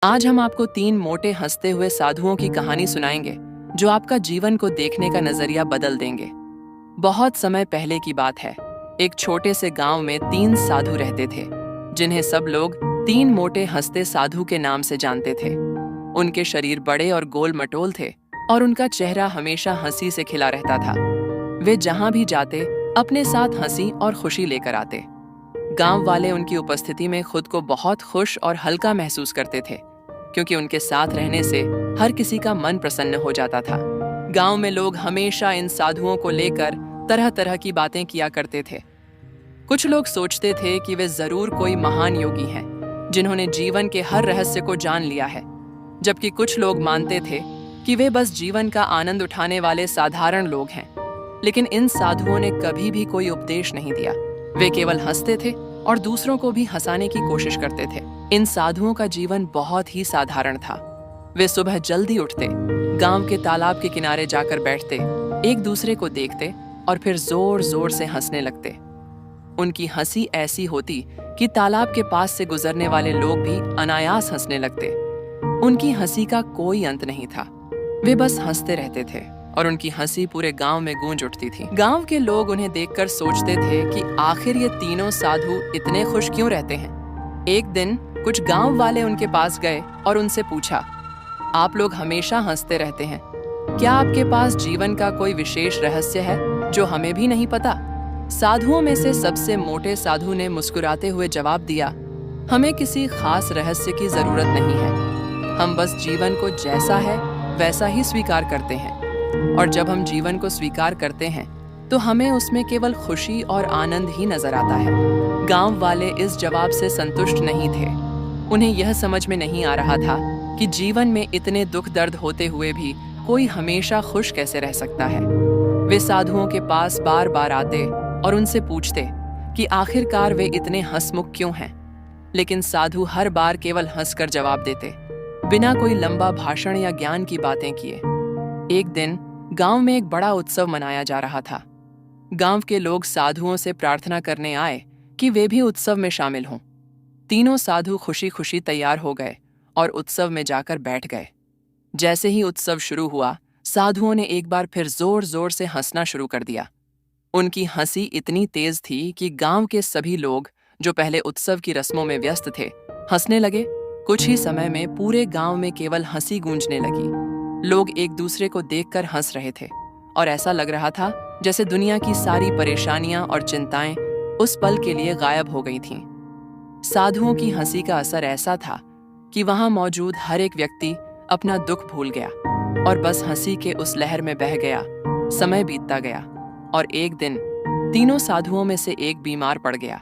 आज हम आपको 3 मोटे हंसते हुए साधुओं की कहानी सुनाएंगे जो आपका जीवन को देखने का नजरिया बदल देंगे। बहुत समय पहले की बात है। एक छोटे से गांव में 3 साधु रहते थे जिन्हें सब लोग 3 मोटे हंसते साधु के नाम से जानते थे। उनके शरीर बड़े और गोल मटोल थे और उनका चेहरा हमेशा हंसी से खिला रहता था। वे जहां भी जाते अपने साथ हंसी और खुशी लेकर आते। गांव वाले उनकी उपस्थिति में खुद को बहुत खुश और हल्का महसूस करते थे क्योंकि उनके साथ रहने से हर किसी का मन प्रसन्न हो जाता था। गांव में लोग हमेशा इन साधुओं को लेकर तरह तरह की बातें किया करते थे। कुछ लोग सोचते थे कि वे जरूर कोई महान योगी हैं जिन्होंने जीवन के हर रहस्य को जान लिया है, जबकि कुछ लोग मानते थे कि वे बस जीवन का आनंद उठाने वाले साधारण लोग हैं। लेकिन इन साधुओं ने कभी भी कोई उपदेश नहीं दिया। वे केवल हंसते थे और दूसरों को भी हंसाने की कोशिश करते थे। इन साधुओं का जीवन बहुत ही साधारण था। वे सुबह जल्दी उठते, गांव के तालाब के किनारे जाकर बैठते, एक दूसरे को देखते और फिर जोर जोर से हंसने लगते। उनकी हंसी ऐसी होती कि तालाब के पास से गुजरने वाले लोग भी अनायास हंसने लगते। उनकी हंसी का कोई अंत नहीं था। वे बस हंसते रहते थे और उनकी हंसी पूरे गांव में गूंज उठती थी। गांव के लोग उन्हें देखकर सोचते थे कि आखिर ये तीनों साधु इतने खुश क्यों रहते हैं। एक दिन कुछ गांव वाले उनके पास गए और उनसे पूछा, आप लोग हमेशा हंसते रहते हैं, क्या आपके पास जीवन का कोई विशेष रहस्य है जो हमें भी नहीं पता? साधुओं में से सबसे मोटे साधु ने मुस्कुराते हुए जवाब दिया, हमें किसी खास रहस्य की जरूरत नहीं है। हम बस जीवन को जैसा है वैसा ही स्वीकार करते हैं, और जब हम जीवन को स्वीकार करते हैं तो हमें उसमें केवल खुशी और आनंद ही नजर आता है। गांव वाले इस जवाब से संतुष्ट नहीं थे। उन्हें यह समझ में नहीं आ रहा था कि जीवन में इतने दुख दर्द होते हुए भी कोई हमेशा खुश कैसे रह सकता है। वे साधुओं के पास बार बार आते और उनसे पूछते कि आखिरकार वे इतने हंसमुख क्यों हैं। लेकिन साधु हर बार केवल हंसकर जवाब देते, बिना कोई लंबा भाषण या ज्ञान की बातें किए। एक दिन गांव में एक बड़ा उत्सव मनाया जा रहा था। गांव के लोग साधुओं से प्रार्थना करने आए कि वे भी उत्सव में शामिल हों। तीनों साधु खुशी खुशी तैयार हो गए और उत्सव में जाकर बैठ गए। जैसे ही उत्सव शुरू हुआ, साधुओं ने एक बार फिर जोर जोर से हंसना शुरू कर दिया। उनकी हंसी इतनी तेज थी कि गांव के सभी लोग जो पहले उत्सव की रस्मों में व्यस्त थे, हंसने लगे। कुछ ही समय में पूरे गांव में केवल हंसी गूंजने लगी। लोग एक दूसरे को देखकर हंस रहे थे और ऐसा लग रहा था जैसे दुनिया की सारी परेशानियां और चिंताएं उस पल के लिए गायब हो गई थीं। साधुओं की हंसी का असर ऐसा था कि वहां मौजूद हर एक व्यक्ति अपना दुख भूल गया और बस हंसी के उस लहर में बह गया। समय बीतता गया और एक दिन तीनों साधुओं में से एक बीमार पड़ गया।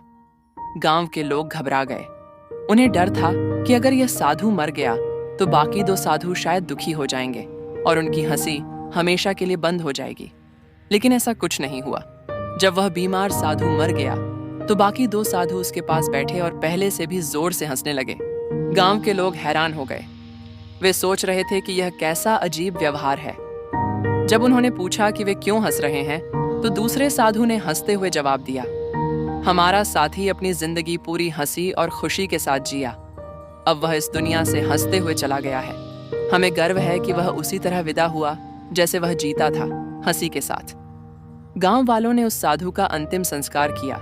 गांव के लोग घबरा गए। उन्हें डर था कि अगर यह साधु मर गया तो बाकी 2 साधु शायद दुखी हो जाएंगे और उनकी हंसी हमेशा के लिए बंद हो जाएगी। लेकिन ऐसा कुछ नहीं हुआ। जब वह बीमार साधु मर गया तो बाकी 2 साधु उसके पास बैठे और पहले से भी जोर से हंसने लगे। गांव के लोग हैरान हो गए। वे सोच रहे थे कि यह कैसा अजीब व्यवहार है। जब उन्होंने पूछा कि वे क्यों हंस रहे हैं तो दूसरे साधु ने हंसते हुए जवाब दिया, हमारा साथी अपनी जिंदगी पूरी हंसी और खुशी के साथ जिया। अब वह इस दुनिया से हंसते हुए चला गया है। हमें गर्व है कि वह उसी तरह विदा हुआ जैसे वह जीता था, हंसी के साथ। गांव वालों ने उस साधु का अंतिम संस्कार किया,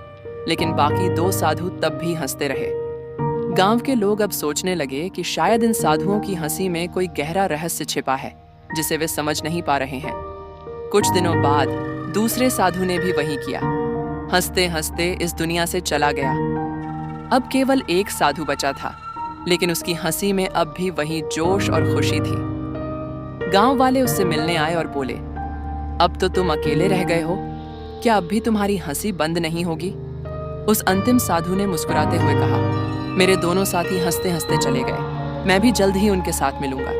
लेकिन बाकी 2 साधु तब भी हंसते रहे। गांव के लोग अब सोचने लगे कि शायद इन साधुओं की हंसी में कोई गहरा रहस्य छिपा है जिसे वे समझ नहीं पा रहे हैं। कुछ दिनों बाद दूसरे साधु ने भी वही किया। हंसते हंसते इस दुनिया से चला गया। अब केवल एक साधु बचा था, लेकिन उसकी हंसी में अब भी वही जोश और खुशी थी। गांव वाले उससे मिलने आए और बोले, अब तो तुम अकेले रह गए हो, क्या अब भी तुम्हारी हंसी बंद नहीं होगी? उस अंतिम साधु ने मुस्कुराते हुए कहा, मेरे दोनों साथी हंसते हंसते चले गए। मैं भी जल्द ही उनके साथ मिलूंगा,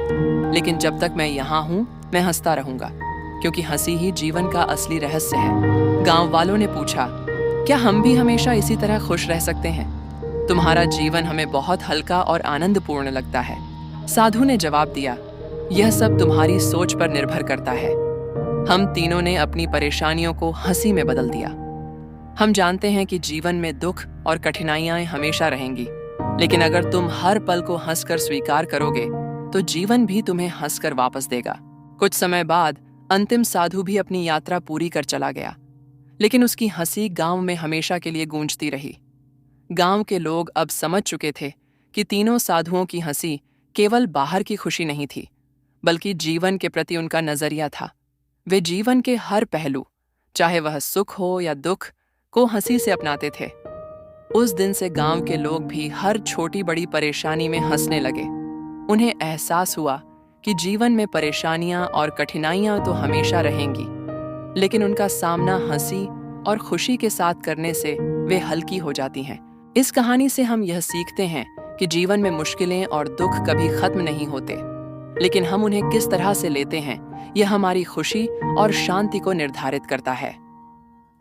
लेकिन जब तक मैं यहाँ हूँ मैं हंसता रहूंगा, क्योंकि हंसी ही जीवन का असली रहस्य है। गांव वालों ने पूछा, क्या हम भी हमेशा इसी तरह खुश रह सकते हैं? तुम्हारा जीवन हमें बहुत हल्का और आनंदपूर्ण लगता है। साधु ने जवाब दिया, यह सब तुम्हारी सोच पर निर्भर करता है। हम तीनों ने अपनी परेशानियों को हंसी में बदल दिया। हम जानते हैं कि जीवन में दुख और कठिनाइयां हमेशा रहेंगी, लेकिन अगर तुम हर पल को हंसकर स्वीकार करोगे तो जीवन भी तुम्हें हंसकर वापस देगा। कुछ समय बाद अंतिम साधु भी अपनी यात्रा पूरी कर चला गया, लेकिन उसकी हंसी गांव में हमेशा के लिए गूंजती रही। गांव के लोग अब समझ चुके थे कि तीनों साधुओं की हंसी केवल बाहर की खुशी नहीं थी, बल्कि जीवन के प्रति उनका नजरिया था। वे जीवन के हर पहलू, चाहे वह सुख हो या दुख, को हंसी से अपनाते थे। उस दिन से गांव के लोग भी हर छोटी बड़ी परेशानी में हंसने लगे। उन्हें एहसास हुआ कि जीवन में परेशानियां और कठिनाइयां तो हमेशा रहेंगी, लेकिन उनका सामना हंसी और खुशी के साथ करने से वे हल्की हो जाती हैं। इस कहानी से हम यह सीखते हैं कि जीवन में मुश्किलें और दुख कभी खत्म नहीं होते, लेकिन हम उन्हें किस तरह से लेते हैं यह हमारी खुशी और शांति को निर्धारित करता है।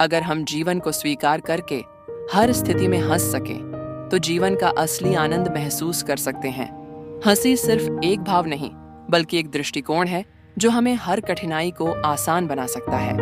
अगर हम जीवन को स्वीकार करके हर स्थिति में हंस सकें, तो जीवन का असली आनंद महसूस कर सकते हैं। हंसी सिर्फ एक भाव नहीं, बल्कि एक दृष्टिकोण है जो हमें हर कठिनाई को आसान बना सकता है।